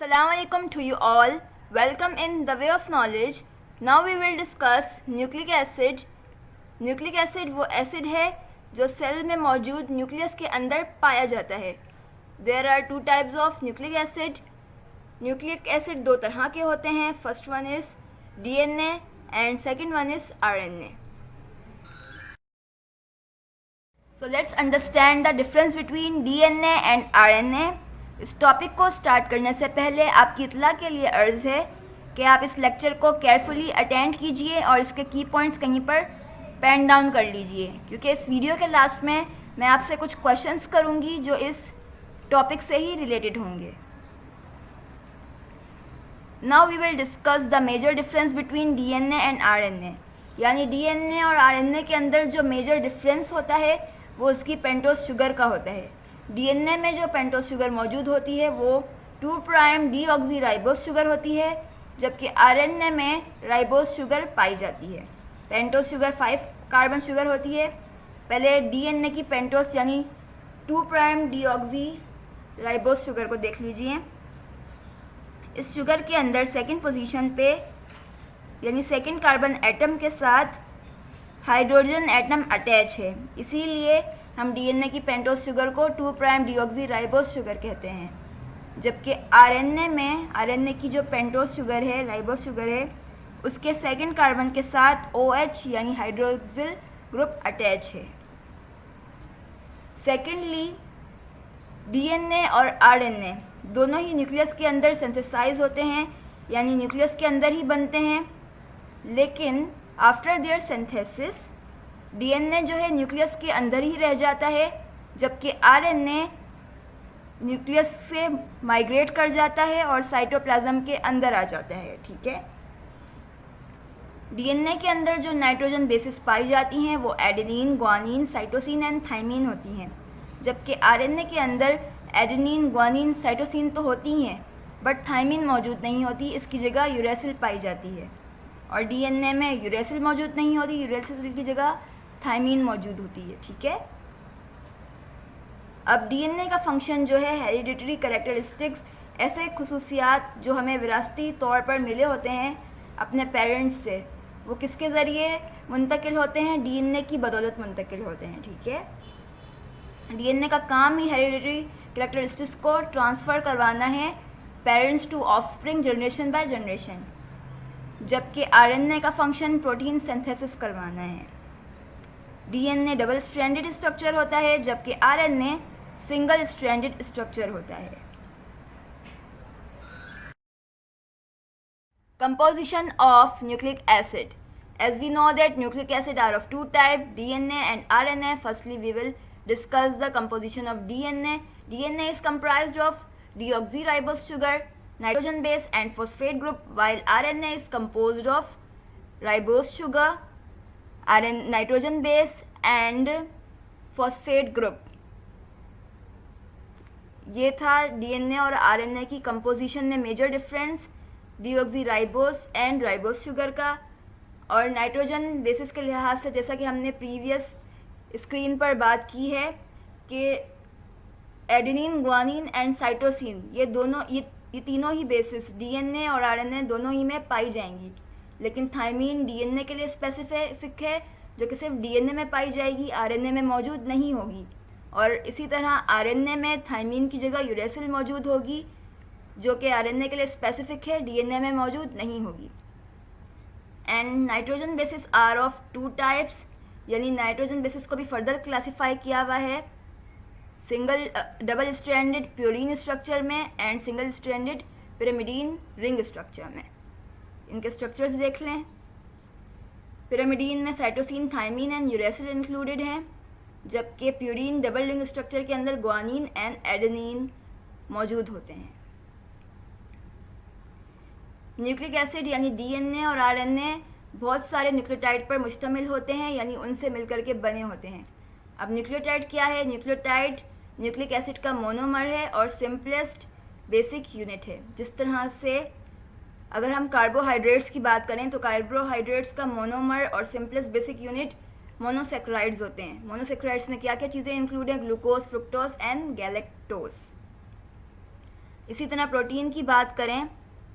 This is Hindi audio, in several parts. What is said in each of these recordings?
Assalamu alaikum to you all. Welcome in the way of knowledge. Now we will discuss nucleic acid. Nucleic acid वो एसिड है जो सेल में मौजूद न्यूक्लियस के अंदर पाया जाता है. There are two types of nucleic acid. Nucleic acid दो तरह के होते हैं. First one is DNA and second one is RNA. So let's understand the difference between DNA and RNA. इस टॉपिक को स्टार्ट करने से पहले आपकी इत्तला के लिए अर्ज़ है कि आप इस लेक्चर को केयरफुली अटेंड कीजिए और इसके की पॉइंट्स कहीं पर पेन डाउन कर लीजिए, क्योंकि इस वीडियो के लास्ट में मैं आपसे कुछ क्वेश्चंस करूंगी जो इस टॉपिक से ही रिलेटेड होंगे. Now we will discuss the major difference between DNA and RNA. यानी डीएनए और आरएनए के अंदर जो मेजर डिफरेंस होता है वो उसकी पेंटोस शुगर का होता है. डीएनए में जो पेंटोस शुगर मौजूद होती है वो 2' डीऑक्सीराइबोस शुगर होती है, जबकि आरएनए में राइबोस शुगर पाई जाती है. पेंटोस शुगर 5 कार्बन शुगर होती है. पहले डीएनए की पेंटोस यानी 2' डीऑक्सीराइबोस शुगर को देख लीजिए. इस शुगर के अंदर सेकंड पोजीशन पे यानी सेकंड कार्बन एटम के साथ हाइड्रोजन एटम अटैच है, इसीलिए हम डीएनए की पेंटोस शुगर को 2' डीऑक्सीराइबोस शुगर कहते हैं. जबकि आरएनए की जो पेंटोस शुगर है, राइबोस शुगर है, उसके सेकंड कार्बन के साथ OH यानी हाइड्रोक्सिल ग्रुप अटैच है. सेकेंडली डीएनए और आरएनए दोनों ही न्यूक्लियस के अंदर सिंथेसाइज होते हैं, यानी न्यूक्लियस के अंदर ही बनते हैं. लेकिन आफ्टर देयर सिंथेसिस डीएनए जो है न्यूक्लियस के अंदर ही रह जाता है, जबकि आरएनए न्यूक्लियस से माइग्रेट कर जाता है और साइटोप्लाज्म के अंदर आ जाता है. ठीक है. डीएनए के अंदर जो नाइट्रोजन बेसिस पाई जाती हैं वो adenine, guanine, cytosine and thymine होती हैं, जबकि आरएनए के अंदर एडेनिन, ग्वानिन, साइटोसिन तो होती हैं बट थाइमिन मौजूद नहीं होती. इसकी जगह यूरेसिल पाई जाती है. और डीएनए में यूरेसिल मौजूद नहीं होती, यूरेसिल की जगह थाइमिन मौजूद होती है. ठीक है. अब डीएनए का फंक्शन जो है हेरिडिटरी कैरेक्टरिस्टिक्स, ऐसे खुसूसियात जो हमें विरासती तौर पर मिले होते हैं अपने पेरेंट्स से, वो किसके ज़रिए मुंतकिल होते हैं? डीएनए की बदौलत मुंतकिल होते हैं. ठीक है. डीएनए का काम ही हेरिडिटरी कैरेक्टरिस्टिक्स को ट्रांसफ़र करवाना है parents to offspring generation by generation, जबकि आरएनए का फंक्शन प्रोटीन सिंथेसिस करवाना है. डीएनए डबल स्ट्रैंडेड स्ट्रक्चर होता है, जबकि आरएनए सिंगल स्ट्रैंडेड स्ट्रक्चर होता है. Composition of nucleic acid. As we know that nucleic acid are of two types, DNA and RNA. Firstly, we will discuss the composition of DNA. DNA is comprised of deoxyribose sugar, nitrogen base and phosphate group, while RNA is composed of ribose sugar, nitrogen base and phosphate group. ये था DNA और RNA की कंपोजिशन में major difference deoxyribose and ribose sugar का. और नाइट्रोजन बेसिस के लिहाज से, जैसा कि हमने प्रीवियस स्क्रीन पर बात की है कि एडेनिन, ग्वानिन एंड साइटोसिन ये तीनों ही बेसिस डीएनए और आरएनए दोनों ही में पाई जाएंगी. लेकिन थाइमिन डीएनए के लिए स्पेसिफिक है, जो कि सिर्फ डीएनए में पाई जाएगी, आरएनए में मौजूद नहीं होगी. और इसी तरह आरएनए में थाइमिन की जगह यूरेसिल मौजूद होगी, जो कि आरएनए के लिए स्पेसिफिक है, डीएनए में मौजूद नहीं होगी. And nitrogen bases are of two types, यानी नाइट्रोजन बेसिस को भी फर्दर क्लासिफाई किया हुआ है डबल स्ट्रैंडेड प्यूरिन स्ट्रक्चर में and single stranded pyrimidine ring structure में. इनके स्ट्रक्चर्स देख लें. पिरामिडीन में cytosine, thymine and uracil included हैं, जबकि प्यूरिन डबल रिंग स्ट्रक्चर के अंदर ग्वानिन एंड एडेनिन मौजूद होते हैं. न्यूक्लिक एसिड यानी डीएनए और आरएनए बहुत सारे न्यूक्लियोटाइड पर मुश्तमिल होते हैं, यानी उनसे मिलकर के बने होते हैं. अब न्यूक्लियोटाइड क्या है? न्यूक्लियोटाइड न्यूक्लिक एसिड का मोनोमर है और सिंपलेस्ट बेसिक यूनिट है. जिस तरह से अगर हम कार्बोहाइड्रेट्स की बात करें तो कार्बोहाइड्रेट्स का मोनोमर और सिंपलेस्ट बेसिक यूनिट मोनोसेक्राइड्स होते हैं. मोनोसेक्राइड्स में क्या क्या चीज़ें इंक्लूड हैं? Glucose, fructose and galactose. इसी तरह प्रोटीन की बात करें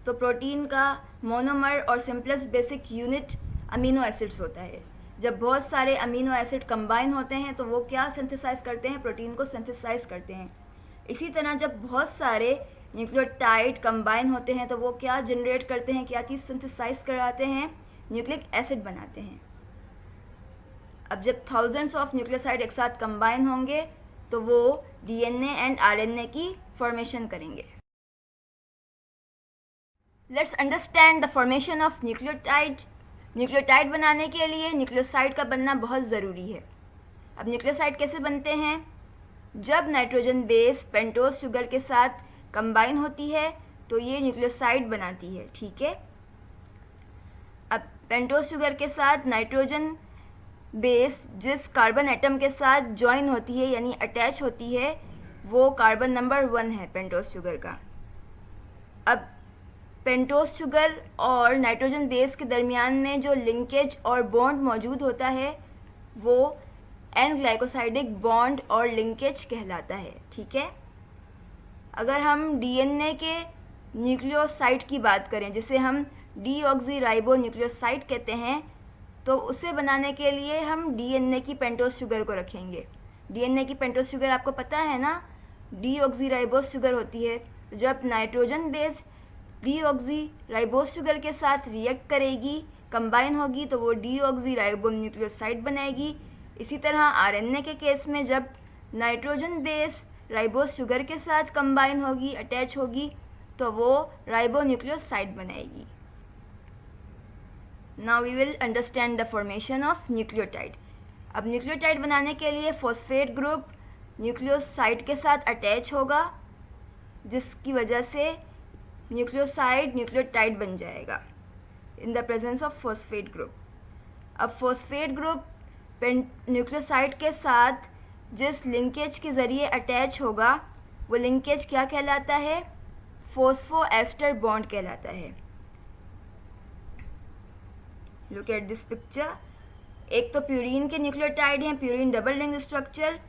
तो प्रोटीन का मोनोमर और simplest basic unit amino acids होता है। जब बहुत सारे अमीनो एसिड कंबाइन होते हैं तो वो क्या सिंथेसाइज करते हैं, प्रोटीन को सिंथेसाइज करते हैं। इसी तरह जब बहुत सारे न्यूक्लियोटाइड कंबाइन होते हैं तो वो क्या जनरेट करते हैं, क्या चीज़ सिंथेसाइज कराते हैं, न्यूक्लिक एसिड बनाते हैं। अब जब थाउजेंड्स ऑफ न्यूक्लियोसाइड एक साथ कंबाइन होंगे तो वो डीएनए एंड आरएनए की फॉर्मेशन करेंगे। Let's understand the formation of nucleotide. Nucleotide बनाने के लिए न्यूक्लियोसाइड का बनना बहुत ज़रूरी है। अब न्यूक्लियोसाइड कैसे बनते हैं? जब नाइट्रोजन बेस पेंटोज शुगर के साथ कंबाइन होती है तो ये न्यूक्लियोसाइड बनाती है, ठीक है। अब पेंटोज शुगर के साथ नाइट्रोजन बेस जिस कार्बन एटम के साथ ज्वाइन होती है यानी अटैच होती है वो कार्बन नंबर 1 है पेंटोज शुगर का। अब पेंटोज शुगर और नाइट्रोजन बेस के दरमियान में जो लिंकेज और बॉन्ड मौजूद होता है वो एन ग्लाइकोसाइडिक बॉन्ड और लिंकेज कहलाता है, ठीक है। अगर हम डीएनए के न्यूक्लियोसाइड की बात करें जिसे हम डीऑक्सीराइबो न्यूक्लियोसाइड कहते हैं, तो उसे बनाने के लिए हम डीएनए की पेंटोज शुगर को रखेंगे। डीएनए की पेंटोज शुगर आपको पता है ना, डीऑक्सीराइबोस शुगर होती है। जब नाइट्रोजन बेस डीऑक्सीराइबोस शुगर के साथ रिएक्ट करेगी, कंबाइन होगी, तो वो डीऑक्सीराइबो न्यूक्लियोसाइड बनाएगी। इसी तरह आरएनए के केस में जब नाइट्रोजन बेस राइबोस शुगर के साथ कंबाइन होगी, अटैच होगी, तो वो राइबो न्यूक्लियोसाइड बनाएगी। Now we will understand the formation of nucleotide. अब न्यूक्लियोटाइड बनाने के लिए फॉस्फेट ग्रुप न्यूक्लियोसाइड के साथ अटैच होगा जिसकी वजह से न्यूक्लियोसाइड न्यूक्लियोटाइड बन जाएगा in the presence of phosphate group. अब फॉस्फेट ग्रुप न्यूक्लियोसाइड के साथ जिस लिंकेज के ज़रिए अटैच होगा वो लिंकेज क्या कहलाता है? फॉस्फोएस्टर बॉन्ड कहलाता है। Look at this picture. एक तो प्यूरीन के न्यूक्लियोटाइड हैं, प्यूरीन डबल रिंग स्ट्रक्चर,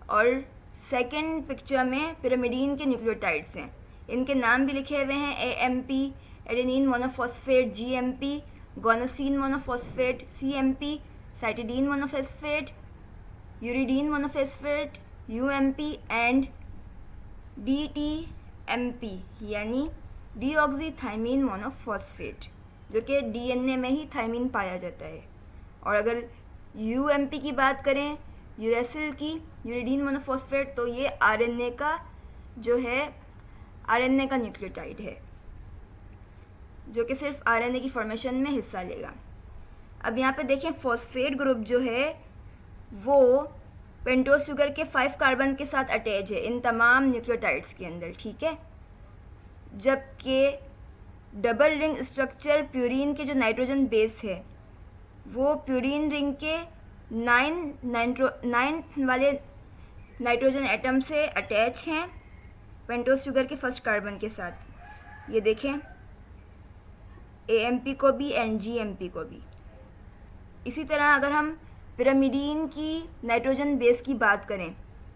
और सेकंड पिक्चर में पिरामिडीन के न्यूक्लियोटाइड्स हैं। इनके नाम भी लिखे हुए हैं, AMP adenine monophosphate, GMP guanosine monophosphate, CMP cytidine monophosphate, uridine monophosphate, UMP and dTMP यानी डीऑक्सीथाइमीन मोनोफॉस्फेट, जो कि डीएनए में ही थाइमीन पाया जाता है। और अगर यूएमपी की बात करें, यूरेसिल की यूरिडीन मोनोफॉस्फेट, तो ये आरएनए का जो है आरएनए का न्यूक्लियोटाइड है जो कि सिर्फ आरएनए की फॉर्मेशन में हिस्सा लेगा। अब यहाँ पे देखें फॉस्फेट ग्रुप जो है वो पेंटोज शुगर के 5 कार्बन के साथ अटैच है इन तमाम न्यूक्लियोटाइड्स के अंदर, ठीक है। जबकि डबल रिंग स्ट्रक्चर प्यूरीन के जो नाइट्रोजन बेस है वो प्यूरीन रिंग के 9 वाले नाइट्रोजन एटम से अटैच हैं पेंटोज शुगर के फर्स्ट कार्बन के साथ। ये देखें एएमपी को भी एंड जीएमपी को भी। इसी तरह अगर हम पिरामिडीन की नाइट्रोजन बेस की बात करें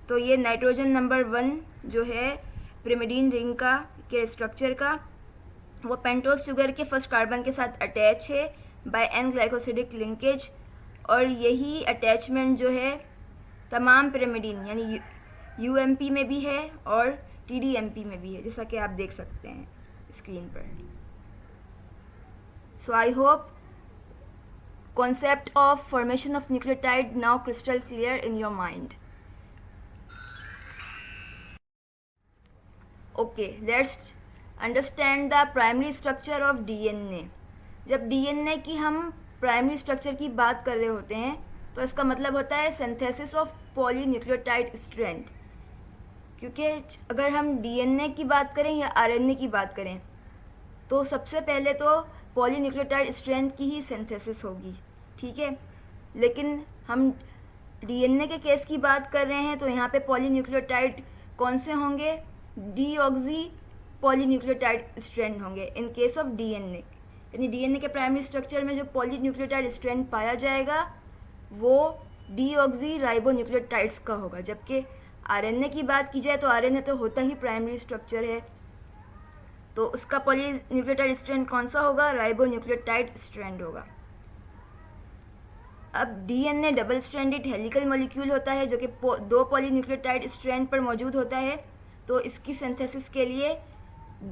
तो ये नाइट्रोजन नंबर 1 जो है पिरामिडीन रिंग का के स्ट्रक्चर का, वो पेंटोज शुगर के फर्स्ट कार्बन के साथ अटैच है बाय एन ग्लाइकोसिडिक लिंकेज, और यही अटैचमेंट जो है तमाम पिरामिडीन यानी यूएमपी में भी है और टीडीएमपी में भी है, जैसा कि आप देख सकते हैं स्क्रीन पर। So I hope concept of formation of nucleotide now crystal clear in your mind. Okay, let's understand the primary structure of DNA. जब DNA की हम प्राइमरी स्ट्रक्चर की बात कर रहे होते हैं तो इसका मतलब होता है सिंथेसिस ऑफ पॉलीन्यूक्लियोटाइड स्ट्रैंड। क्योंकि अगर हम DNA की बात करें या RNA की बात करें तो सबसे पहले तो पॉलीन्यूक्लियोटाइड स्ट्रैंड की ही सिंथेसिस होगी, ठीक है। लेकिन हम डीएनए के केस की बात कर रहे हैं तो यहाँ पे पॉलीन्यूक्लियोटाइड कौन से होंगे? डीऑक्सी पॉलीन्यूक्लियोटाइड स्ट्रैंड होंगे इन केस ऑफ डीएनए। यानी डीएनए के प्राइमरी स्ट्रक्चर में जो पॉलीन्यूक्लियोटाइड स्ट्रैंड पाया जाएगा वो डीऑक्सी राइबोन्यूक्लियोटाइड्स का होगा। जबकि आरएनए की बात की जाए तो आरएनए तो होता ही प्राइमरी स्ट्रक्चर है, तो उसका पॉलीन्यूक्लियोटाइड स्ट्रैंड कौन सा होगा? राइबोन्यूक्लियोटाइड स्ट्रैंड होगा। अब DNA double stranded helical molecule होता है जो कि 2 पॉलीन्यूक्लियोटाइड स्ट्रैंड पर मौजूद होता है, तो इसकी सिंथेसिस के लिए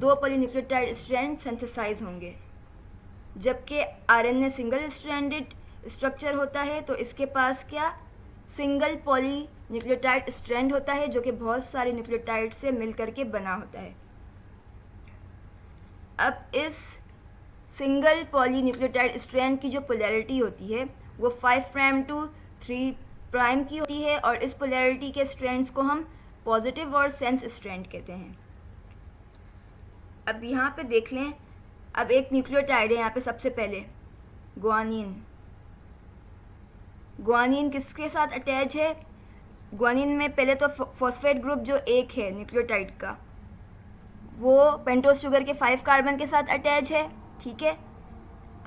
2 पॉलीन्यूक्लियोटाइड स्ट्रैंड सिंथेसाइज होंगे। जबकि आरएनए सिंगल स्ट्रैंडेड स्ट्रक्चर होता है, तो इसके पास क्या सिंगल पॉलीन्यूक्लियोटाइड स्ट्रैंड होता है जो कि बहुत सारे न्यूक्लियोटाइड से मिल करके बना होता है। अब इस सिंगल पॉलीन्यूक्लियोटाइड स्ट्रैंड की जो पोलैरिटी होती है वो 5' to 3' की होती है, और इस पोलैरिटी के स्ट्रैंड्स को हम पॉजिटिव और सेंस स्ट्रैंड कहते हैं। अब यहाँ पे देख लें, अब एक न्यूक्लियोटाइड है यहाँ पे सबसे पहले ग्वानिन। ग्वानिन किसके साथ अटैच है? ग्वानिन में पहले तो फॉस्फेट ग्रुप जो एक है न्यूक्लियोटाइड का, वो पेंटोस शुगर के 5 कार्बन के साथ अटैच है, ठीक है।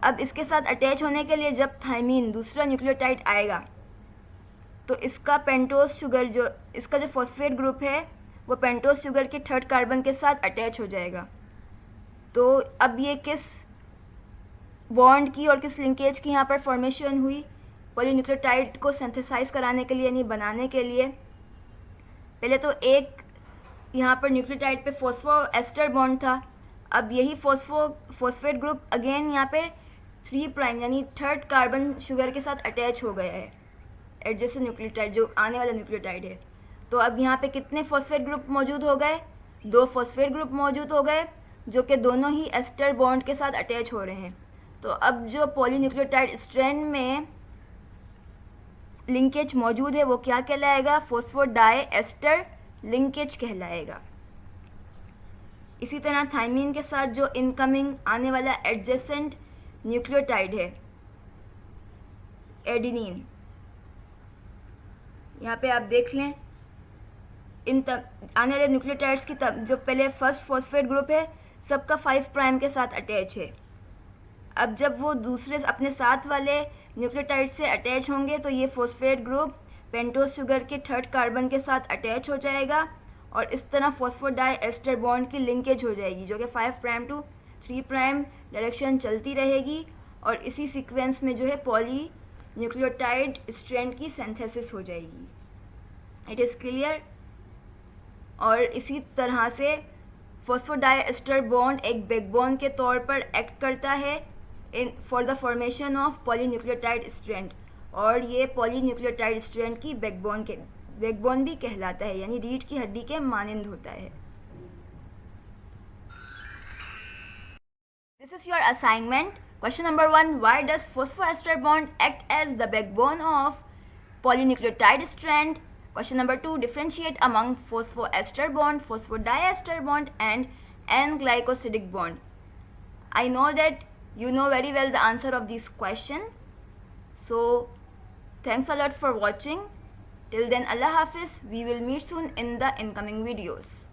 अब इसके साथ अटैच होने के लिए जब थाइमीन दूसरा न्यूक्लियोटाइड आएगा तो इसका पेंटोस शुगर जो इसका जो फॉस्फेट ग्रुप है वो पेंटोस शुगर के 3rd कार्बन के साथ अटैच हो जाएगा। तो अब ये किस बॉन्ड की और किस लिंकेज की यहाँ पर फॉर्मेशन हुई? पॉलीन्यूक्लियोटाइड को सिंथेसाइज कराने के लिए यानी बनाने के लिए पहले तो एक यहाँ पर न्यूक्लियोटाइड पे फॉस्फोएस्टर बॉन्ड था। अब यही फॉस्फेट ग्रुप अगेन यहाँ पे 3' यानी 3rd कार्बन शुगर के साथ अटैच हो गया है, एडजेसेंट न्यूक्लियोटाइड जो आने वाला न्यूक्लियोटाइड है। तो अब यहाँ पे कितने फॉस्फेट ग्रुप मौजूद हो गए? 2 फॉस्फेट ग्रुप मौजूद हो गए जो कि दोनों ही एस्टर बॉन्ड के साथ अटैच हो रहे हैं। तो अब जो पॉलीन्यूक्लियोटाइड स्ट्रैंड में लिंकेज मौजूद है वो क्या कहलाएगा? फॉस्फोडाइएस्टर लिंकेज कहलाएगा। इसी तरह थाइमीन के साथ जो इनकमिंग आने वाला एडजेसेंट न्यूक्लियोटाइड है एडिनिन, यहाँ पे आप देख लें आने वाले न्यूक्लियोटाइड्स की जो पहले फर्स्ट फॉस्फेट ग्रुप है सबका 5' के साथ अटैच है। अब जब वो दूसरे अपने साथ वाले न्यूक्लियोटाइड से अटैच होंगे तो ये फॉस्फेट ग्रुप पेंटोस शुगर के 3rd कार्बन के साथ अटैच हो जाएगा, और इस तरह फॉस्फोडाइएस्टर बॉन्ड की लिंकेज हो जाएगी जो कि 5' to 3' डायरेक्शन चलती रहेगी, और इसी सीक्वेंस में जो है पॉली न्यूक्लियोटाइड स्ट्रैंड की सिंथेसिस हो जाएगी। It is clear. और इसी तरह से फॉस्फोडाइएस्टर बॉन्ड एक बैकबोन के तौर पर एक्ट करता है for the formation of polynucleotide strand, और ये पॉलीन्यूक्लियोटाइड स्ट्रैंड की बैकबोन भी कहलाता है, यानी रीढ़ की हड्डी के मानिंद होता है। This is your assignment. Question number 1, why does phosphoester bond act as the backbone of polynucleotide strand? Question number 2, differentiate among phosphoester bond, phosphodiester bond and N-glycosidic bond. I know that you know very well the answer of this question. So, thanks a lot for watching. Till then, Allah Hafiz. We will meet soon in the incoming videos.